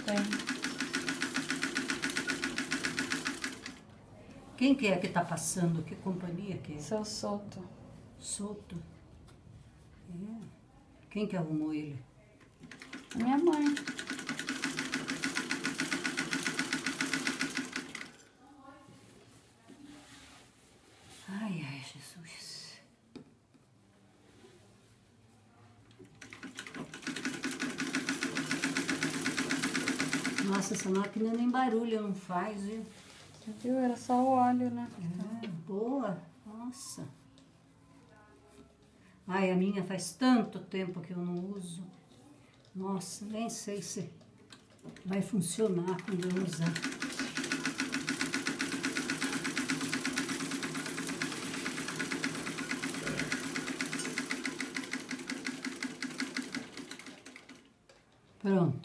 Tem. Quem que é que tá passando? Que companhia que é? Seu Soto. Soto. É. Quem que arrumou ele? Minha mãe. Ai, ai, Jesus. Nossa, essa máquina nem barulho não faz, viu? Você viu? Era só o óleo, né? É, boa. Nossa. Ai, a minha faz tanto tempo que eu não uso. Nossa, nem sei se vai funcionar quando eu usar. Pronto.